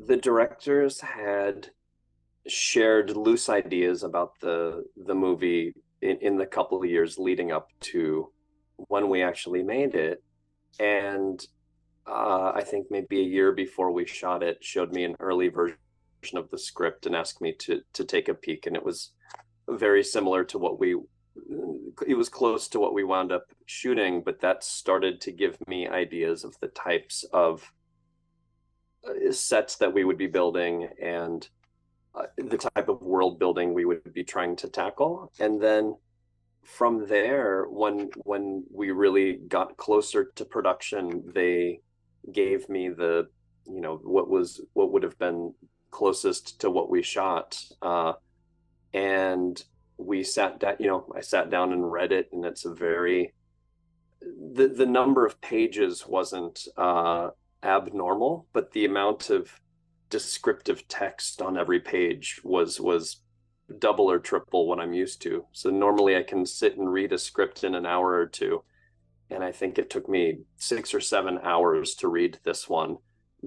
the directors had shared loose ideas about the movie in the couple of years leading up to when we actually made it. And I think maybe a year before we shot it, showed me an early version of the script and asked me to take a peek. And it was very similar to it was close to what we wound up shooting, but that started to give me ideas of the types of sets that we would be building and the type of world building we would be trying to tackle. And then from there, when we really got closer to production, they gave me what would have been closest to what we shot, and we sat down. I sat down and read it, and it's the number of pages wasn't abnormal, but the amount of descriptive text on every page was double or triple what I'm used to. So normally I can sit and read a script in an hour or two, and I think it took me 6 or 7 hours to read this one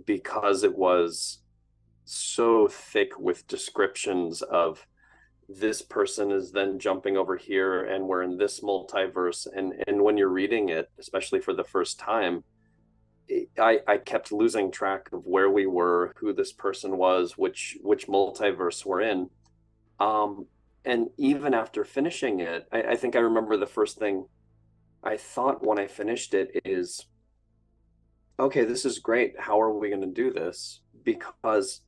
because it was so thick with descriptions of this person is then jumping over here and we're in this multiverse. And when you're reading it, especially for the first time, I kept losing track of where we were, who this person was, which multiverse we're in. And even after finishing it, I think I remember the first thing I thought when I finished it is, okay, this is great. How are we going to do this? Because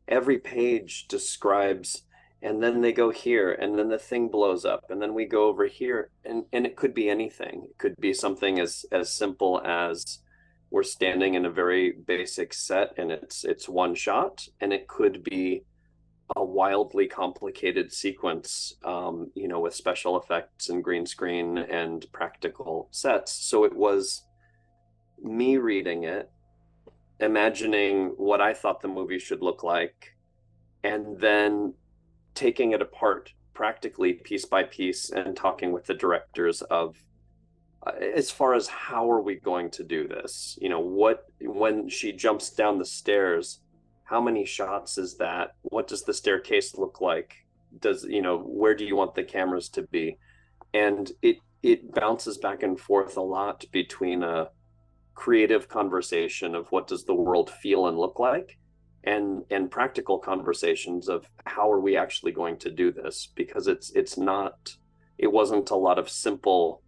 every page describes, and then they go here, and then the thing blows up, and then we go over here, and it could be anything. It could be something as simple as we're standing in a very basic set and it's one shot, and it could be a wildly complicated sequence, with special effects and green screen and practical sets. So it was me reading it, imagining what I thought the movie should look like, and then taking it apart practically piece by piece and talking with the directors of, as far as how are we going to do this? When she jumps down the stairs, how many shots is that? What does the staircase look like? Where do you want the cameras to be? And it bounces back and forth a lot between a creative conversation of what does the world feel and look like, and practical conversations of how are we actually going to do this? Because it wasn't a lot of simple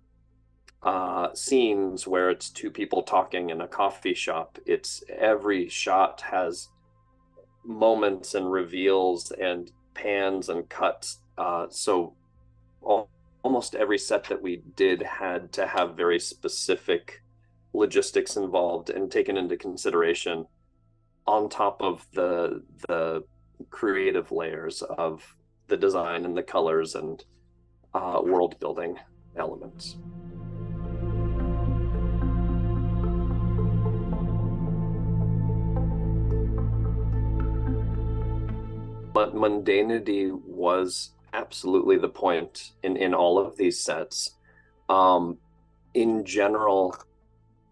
scenes where it's two people talking in a coffee shop. It's every shot has moments and reveals and pans and cuts. So almost every set that we did had to have very specific logistics involved and taken into consideration on top of the creative layers of the design and the colors and world building elements. But mundanity was absolutely the point in all of these sets. In general,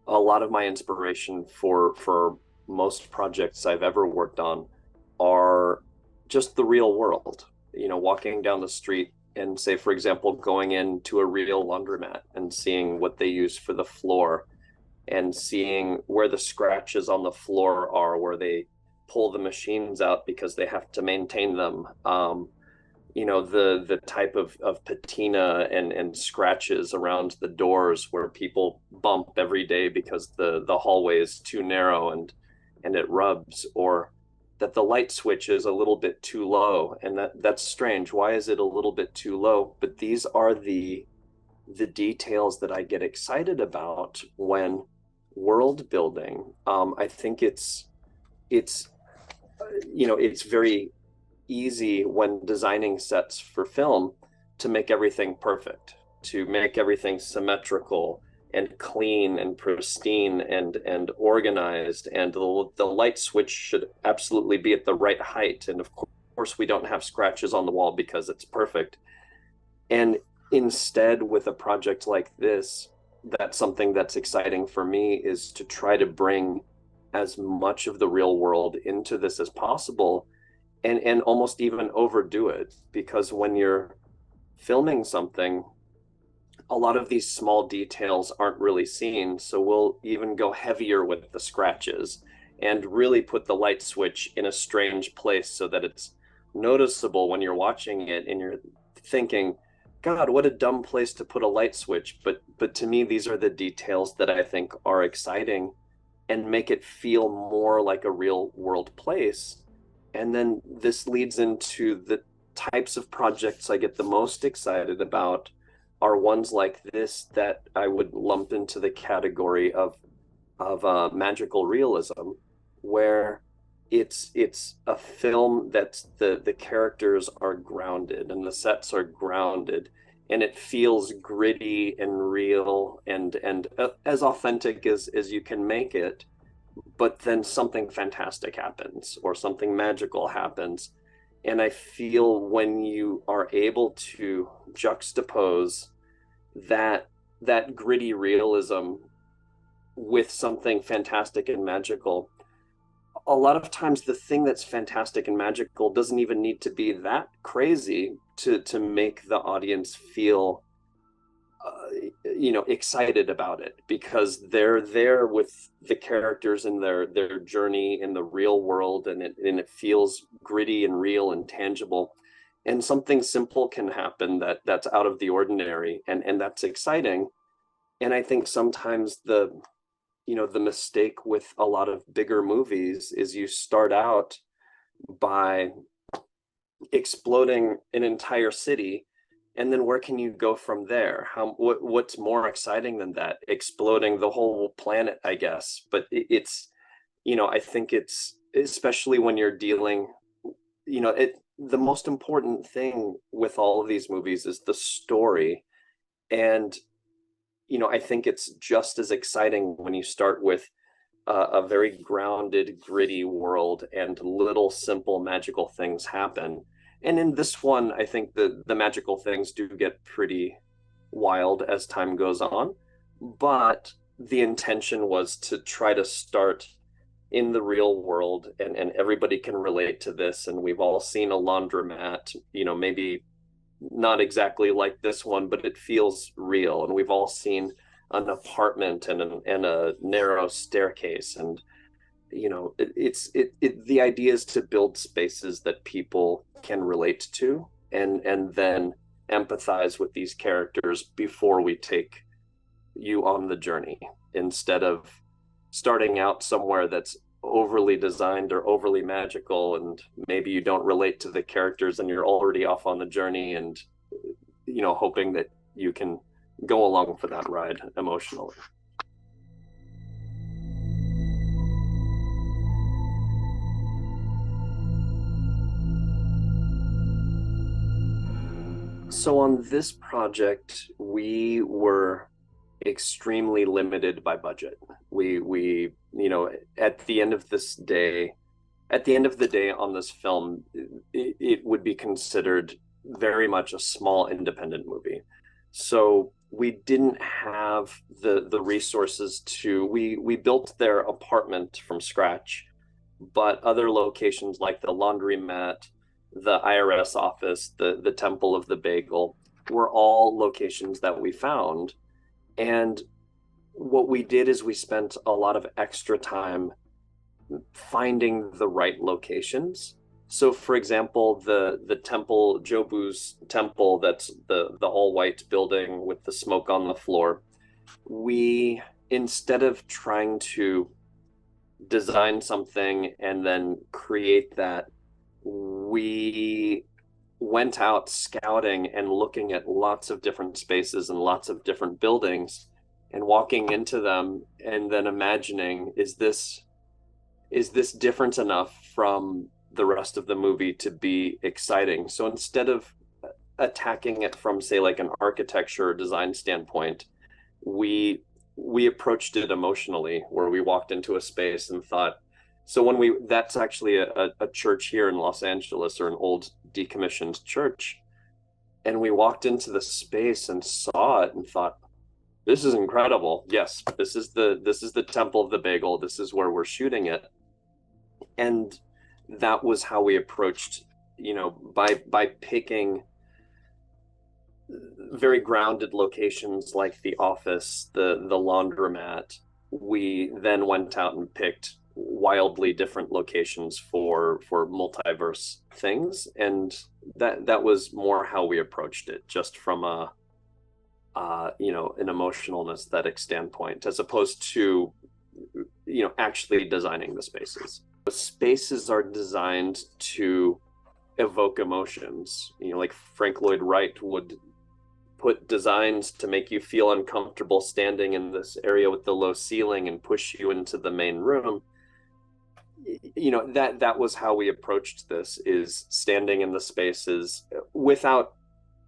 a lot of my inspiration for most projects I've ever worked on are just the real world. Walking down the street and, say, for example, going into a real laundromat and seeing what they use for the floor and seeing where the scratches on the floor are, where they pull the machines out because they have to maintain them. The type of patina and scratches around the doors where people bump every day because the hallway is too narrow and it rubs, or that the light switch is a little bit too low, and that's strange. Why is it a little bit too low? But these are the details that I get excited about when world building. I think it's very easy when designing sets for film to make everything perfect, to make everything symmetrical and clean and pristine and organized, and the light switch should absolutely be at the right height, and of course we don't have scratches on the wall because it's perfect. And instead, with a project like this, that's something that's exciting for me, is to try to bring as much of the real world into this as possible, and almost even overdo it, because when you're filming something, a lot of these small details aren't really seen. So we'll even go heavier with the scratches and really put the light switch in a strange place so that it's noticeable when you're watching it and you're thinking, God, what a dumb place to put a light switch. But to me, these are the details that I think are exciting and make it feel more like a real world place. And then this leads into the types of projects I get the most excited about are ones like this that I would lump into the category of magical realism, where it's a film that the characters are grounded and the sets are grounded, and it feels gritty and real and as authentic as you can make it. But then something fantastic happens or something magical happens, and I feel when you are able to juxtapose that gritty realism with something fantastic and magical, a lot of times the thing that's fantastic and magical doesn't even need to be that crazy to make the audience feel excited about it, because they're there with the characters and their journey in the real world, and it feels gritty and real and tangible, and something simple can happen that's out of the ordinary, and that's exciting. And I think sometimes the mistake with a lot of bigger movies is you start out by exploding an entire city, and then where can you go from there? What's more exciting than that? Exploding the whole planet, I guess. But I think it's, especially when you're dealing, the most important thing with all of these movies is the story. And I think it's just as exciting when you start with a very grounded, gritty world and little simple magical things happen. And in this one, I think the magical things do get pretty wild as time goes on. But the intention was to try to start in the real world, and everybody can relate to this. And we've all seen a laundromat, maybe not exactly like this one, but it feels real. And we've all seen an apartment and a narrow staircase. And the idea is to build spaces that people can relate to, and then empathize with these characters before we take you on the journey, instead of starting out somewhere that's overly designed or overly magical, and maybe you don't relate to the characters and you're already off on the journey, and hoping that you can go along for that ride emotionally. So on this project, we were extremely limited by budget. We at the end of the day on this film, it would be considered very much a small independent movie. So we didn't have the resources we built their apartment from scratch, but other locations like the laundromat, the IRS office, the Temple of the Bagel, were all locations that we found. And what we did is we spent a lot of extra time finding the right locations. So for example, the temple, Jobu's temple, that's the all white building with the smoke on the floor, we, instead of trying to design something and then create that, we went out scouting and looking at lots of different spaces and lots of different buildings, and walking into them and then imagining, is this different enough from the rest of the movie to be exciting? So instead of attacking it from, say, like an architecture or design standpoint, we approached it emotionally, where we walked into a space and thought, so that's actually a church here in Los Angeles, or an old decommissioned church. And we walked into the space and saw it and thought, this is incredible. Yes, this is the temple of the bagel. This is where we're shooting it. And that was how we approached, by picking very grounded locations like the office, the laundromat. We then went out and picked wildly different locations for multiverse things, and that was more how we approached it, just from a an emotional and aesthetic standpoint, as opposed to actually designing the spaces. The spaces are designed to evoke emotions. Like Frank Lloyd Wright would put designs to make you feel uncomfortable standing in this area with the low ceiling and push you into the main room. That was how we approached this, is standing in the spaces without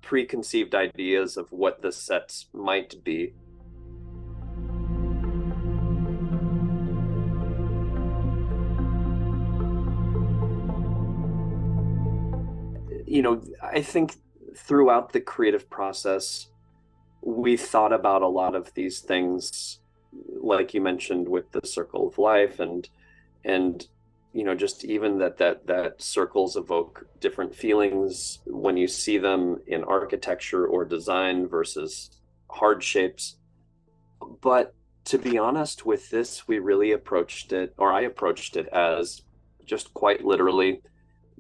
preconceived ideas of what the sets might be. I think throughout the creative process, we thought about a lot of these things, like you mentioned, with the circle of life, and just even that circles evoke different feelings when you see them in architecture or design versus hard shapes. But to be honest with this, we really approached it, or I approached it, as just quite literally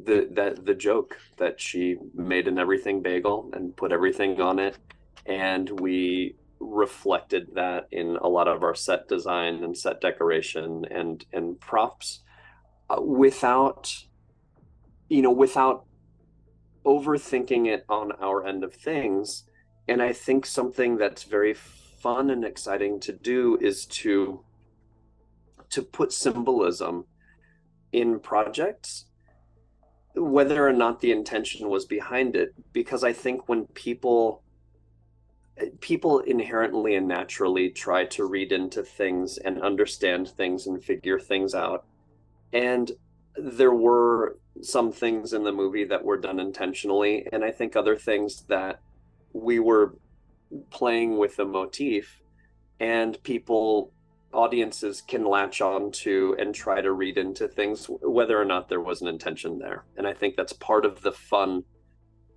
the joke that she made an everything bagel and put everything on it, and we reflected that in a lot of our set design and set decoration and props, without overthinking it on our end of things. And I think something that's very fun and exciting to do is to put symbolism in projects, whether or not the intention was behind it. Because I think when people inherently and naturally try to read into things and understand things and figure things out, and there were some things in the movie that were done intentionally, and I think other things that we were playing with a motif, and audiences can latch on to and try to read into things whether or not there was an intention there. And I think that's part of the fun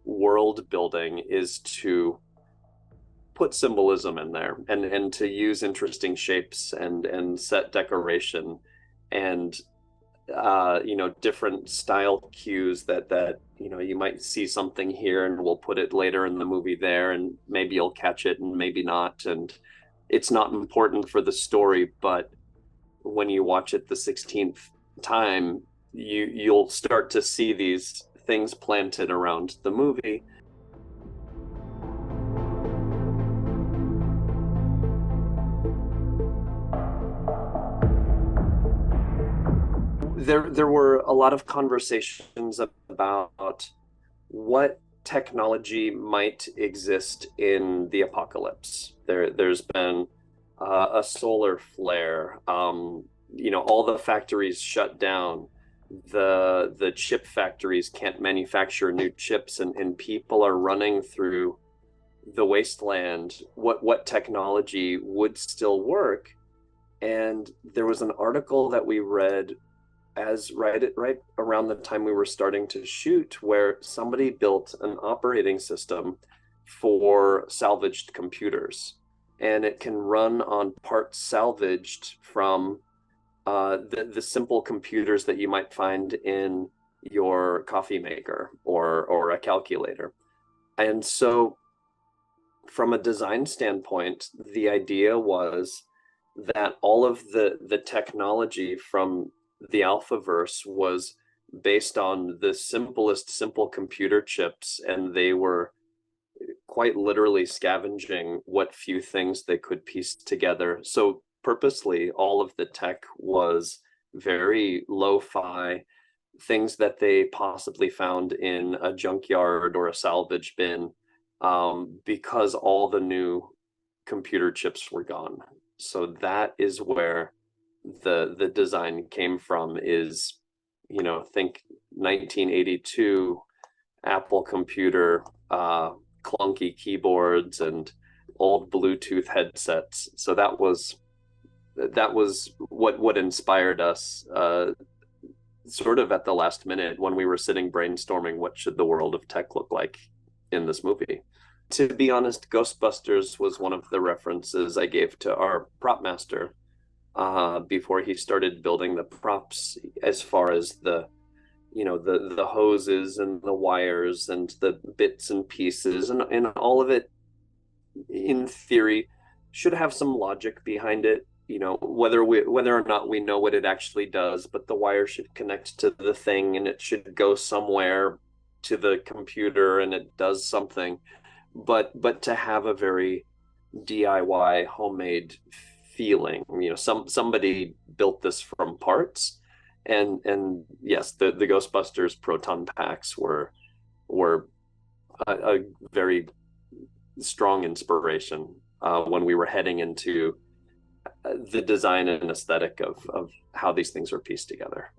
world building, is to put symbolism in there, and to use interesting shapes and set decoration, and different style cues that you might see something here and we'll put it later in the movie there, and maybe you'll catch it and maybe not, and it's not important for the story, but when you watch it the 16th time, you'll start to see these things planted around the movie. There were a lot of conversations about what technology might exist in the apocalypse. There's been a solar flare. All the factories shut down. The chip factories can't manufacture new chips, and people are running through the wasteland. What technology would still work? And there was an article that we read right around the time we were starting to shoot, where somebody built an operating system for salvaged computers, and it can run on parts salvaged from the simple computers that you might find in your coffee maker or a calculator. And so from a design standpoint, the idea was that all of the technology from the Alphaverse was based on the simple computer chips, and they were quite literally scavenging what few things they could piece together. So purposely, all of the tech was very lo-fi, things that they possibly found in a junkyard or a salvage bin, because all the new computer chips were gone. So that is where the design came from, is think 1982 Apple computer, clunky keyboards and old Bluetooth headsets. So that was what inspired us, sort of at the last minute when we were sitting brainstorming what should the world of tech look like in this movie. To be honest, Ghostbusters was one of the references I gave to our prop master before he started building the props, as far as the hoses and the wires and the bits and pieces, and all of it, in theory, should have some logic behind it. Whether or not we know what it actually does, but the wire should connect to the thing and it should go somewhere to the computer and it does something. But to have a very DIY homemade feeling, somebody built this from parts. And yes, the Ghostbusters proton packs were a very strong inspiration when we were heading into the design and aesthetic of how these things are pieced together.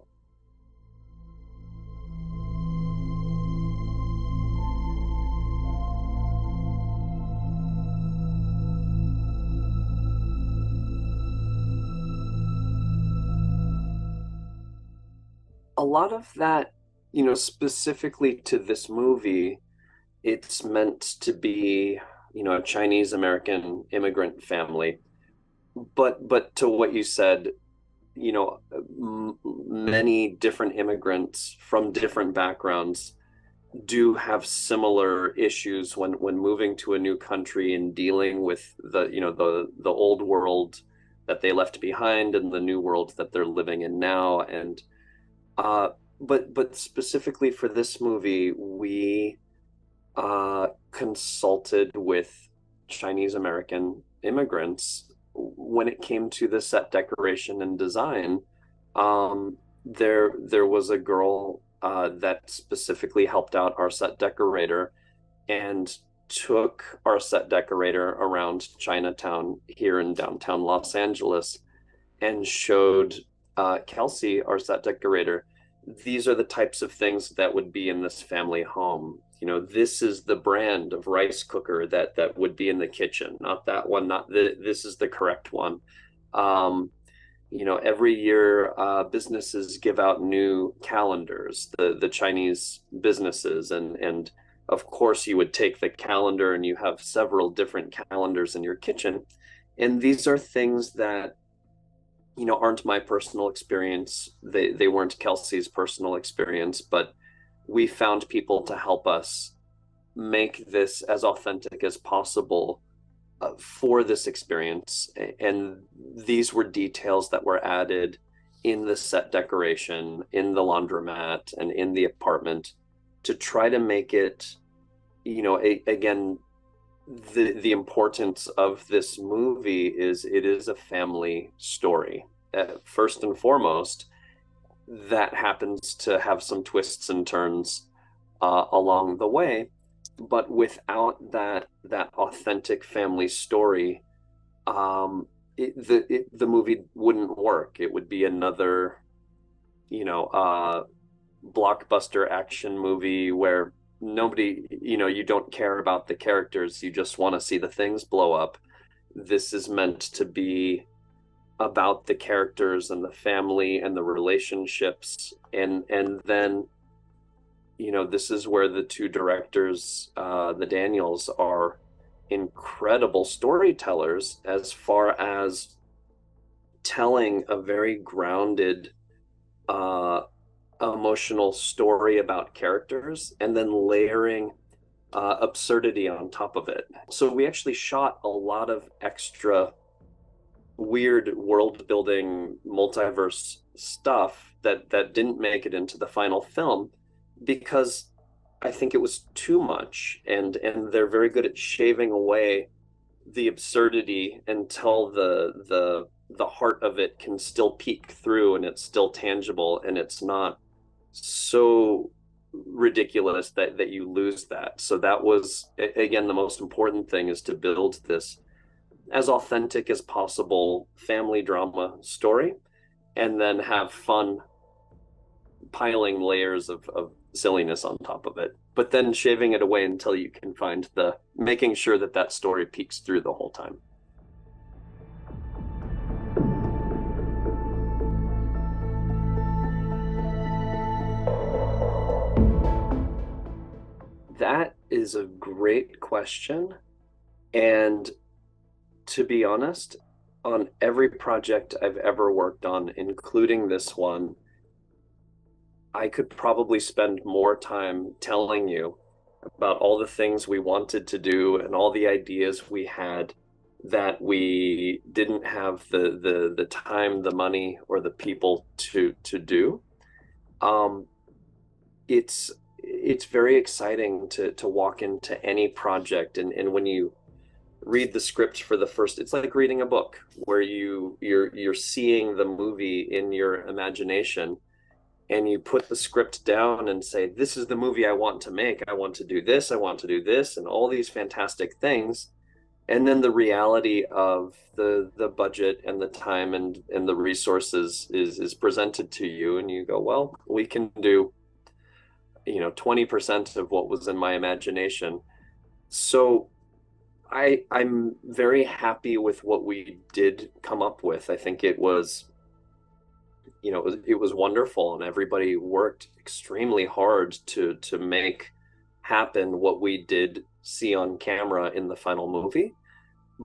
A lot of that, specifically to this movie, it's meant to be, a Chinese American immigrant family. But to what you said, many different immigrants from different backgrounds do have similar issues when moving to a new country and dealing with the old world that they left behind and the new world that they're living in now. And but specifically for this movie, we consulted with Chinese American immigrants when it came to the set decoration and design. There was a girl that specifically helped out our set decorator and took our set decorator around Chinatown here in downtown Los Angeles and showed Kelsey, our set decorator, these are the types of things that would be in this family home. This is the brand of rice cooker that would be in the kitchen, not that one, this is the correct one. Every year businesses give out new calendars, the Chinese businesses, and of course you would take the calendar and you have several different calendars in your kitchen. And these are things that aren't my personal experience. They weren't Kelsey's personal experience, but we found people to help us make this as authentic as possible for this experience. And these were details that were added in the set decoration, in the laundromat, and in the apartment to try to make it, again, the importance of this movie is it is a family story. First and foremost, that happens to have some twists and turns along the way, but without that authentic family story, the movie wouldn't work. It would be another, blockbuster action movie where nobody, you don't care about the characters, you just want to see the things blow up. This is meant to be about the characters and the family and the relationships, and then this is where the two directors, the Daniels, are incredible storytellers as far as telling a very grounded emotional story about characters and then layering absurdity on top of it. So we actually shot a lot of extra weird world building multiverse stuff that didn't make it into the final film because I think it was too much, and they're very good at shaving away the absurdity until the heart of it can still peek through and it's still tangible and it's not so ridiculous that you lose that. So that was, again, the most important thing, is to build this as authentic as possible family drama story and then have fun piling layers of silliness on top of it, but then shaving it away until you can find the making sure that that story peeks through the whole time. That is a great question. And to be honest, on every project I've ever worked on, including this one, I could probably spend more time telling you about all the things we wanted to do and all the ideas we had that we didn't have the time, the money, or the people to do. Um, it's very exciting to walk into any project, and when you read the script for the first, it's like reading a book where you're seeing the movie in your imagination, and you put the script down and say, this is the movie I want to make. I want to do this, I want to do this, and all these fantastic things. And then the reality of the budget and the time and the resources is presented to you, and you go, well, we can do 20% of what was in my imagination. So I'm very happy with what we did come up with. I think it was it was wonderful, and everybody worked extremely hard to make happen what we did see on camera in the final movie.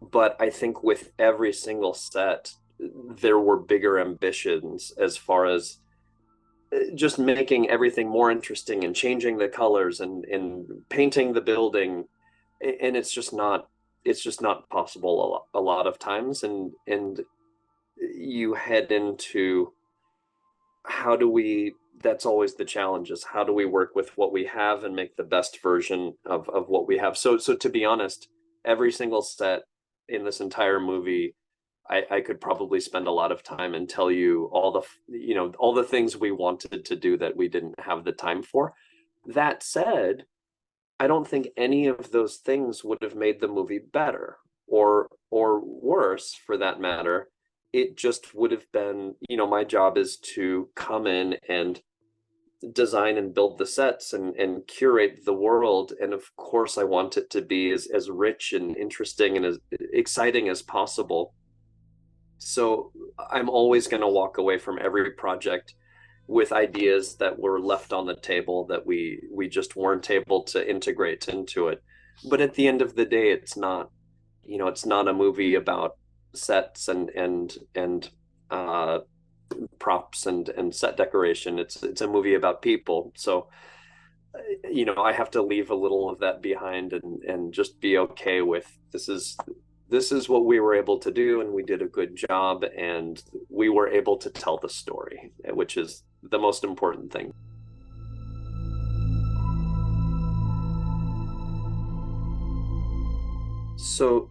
But I think with every single set, there were bigger ambitions as far as just making everything more interesting and changing the colors and painting the building. And it's just not possible a lot of times. And you head into that's always the challenge, is how do we work with what we have and make the best version of what we have. So to be honest, every single set in this entire movie, I could probably spend a lot of time and tell you all the things we wanted to do that we didn't have the time for. That said, I don't think any of those things would have made the movie better or worse, for that matter. It just would have been, my job is to come in and design and build the sets and curate the world. And of course, I want it to be as rich and interesting and as exciting as possible. So I'm always going to walk away from every project with ideas that were left on the table that we just weren't able to integrate into it. But at the end of the day, it's not a movie about sets and props and set decoration. It's a movie about people. So I have to leave a little of that behind and just be okay with this is what we were able to do, and we did a good job, and we were able to tell the story, which is the most important thing. So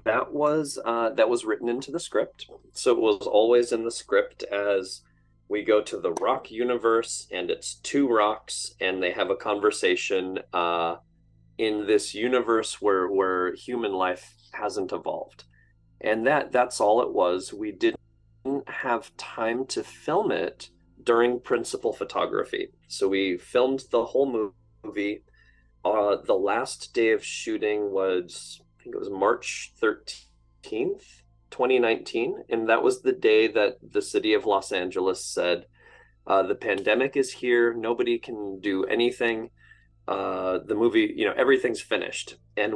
that was written into the script. So it was always in the script as we go to the rock universe, and it's two rocks, and they have a conversation in this universe where human life hasn't evolved. And that's all it was. We didn't have time to film it during principal photography. So we filmed the whole movie. The last day of shooting was, I think it was March 13th, 2019. And that was the day that the city of Los Angeles said, the pandemic is here. Nobody can do anything. The movie, everything's finished. And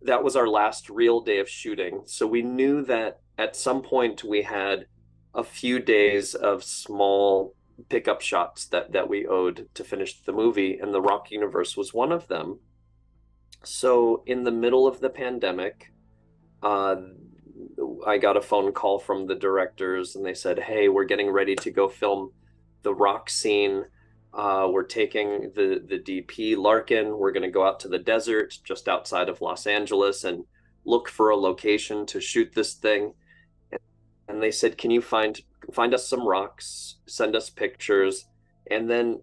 that was our last real day of shooting. So we knew that at some point we had a few days of small pickup shots that we owed to finish the movie, and the rock universe was one of them. So in the middle of the pandemic, I got a phone call from the directors, and they said, hey, we're getting ready to go film the rock scene. We're taking the DP Larkin. We're going to go out to the desert just outside of Los Angeles and look for a location to shoot this thing. And they said, can you find us some rocks, send us pictures, and then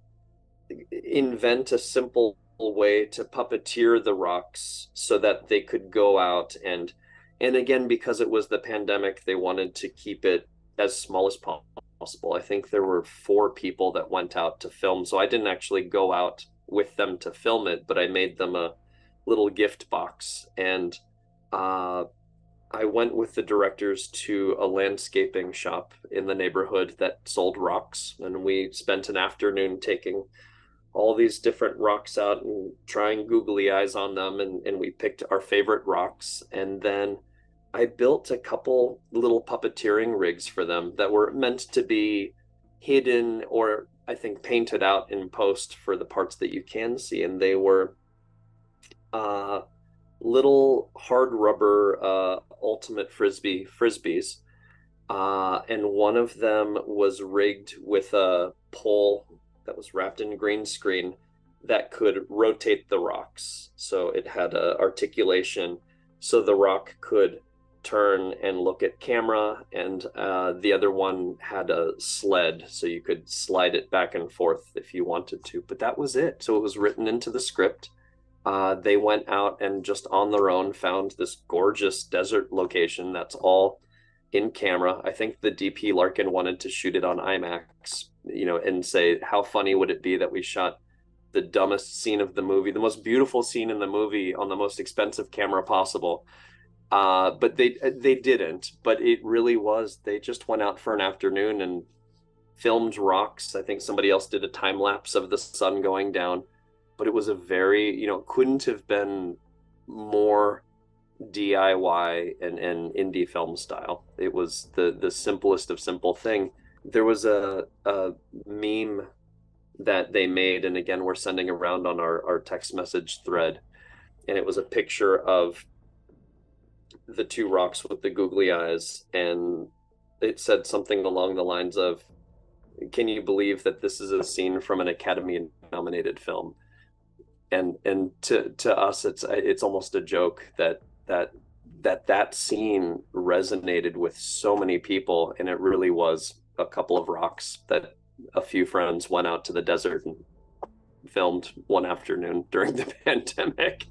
invent a simple way to puppeteer the rocks so that they could go out and again, because it was the pandemic, they wanted to keep it as small as possible. I think there were 4 people that went out to film. So I didn't actually go out with them to film it, but I made them a little gift box. And I went with the directors to a landscaping shop in the neighborhood that sold rocks. And we spent an afternoon taking all these different rocks out and trying googly eyes on them. And we picked our favorite rocks. And then I built a couple little puppeteering rigs for them that were meant to be hidden, or I think painted out in post for the parts that you can see. And they were little hard rubber ultimate frisbees. And one of them was rigged with a pole that was wrapped in green screen that could rotate the rocks. So it had a articulation so the rock could turn and look at camera, and the other one had a sled so you could slide it back and forth if you wanted to. But that was it. So it was written into the script. They went out and just on their own found this gorgeous desert location that's all in camera. I think the DP Larkin wanted to shoot it on IMAX, and say, how funny would it be that we shot the dumbest scene of the movie, the most beautiful scene in the movie, on the most expensive camera possible. But they didn't. But it really was. They just went out for an afternoon and filmed rocks. I think somebody else did a time lapse of the sun going down. But it was a very, couldn't have been more DIY and indie film style. It was the simplest of simple thing. There was a meme that they made, and again, we're sending around on our text message thread, and it was a picture of the 2 rocks with the googly eyes, and it said something along the lines of, can you believe that this is a scene from an Academy nominated film? And to us, it's almost a joke that scene resonated with so many people, and it really was a couple of rocks that a few friends went out to the desert and filmed one afternoon during the pandemic.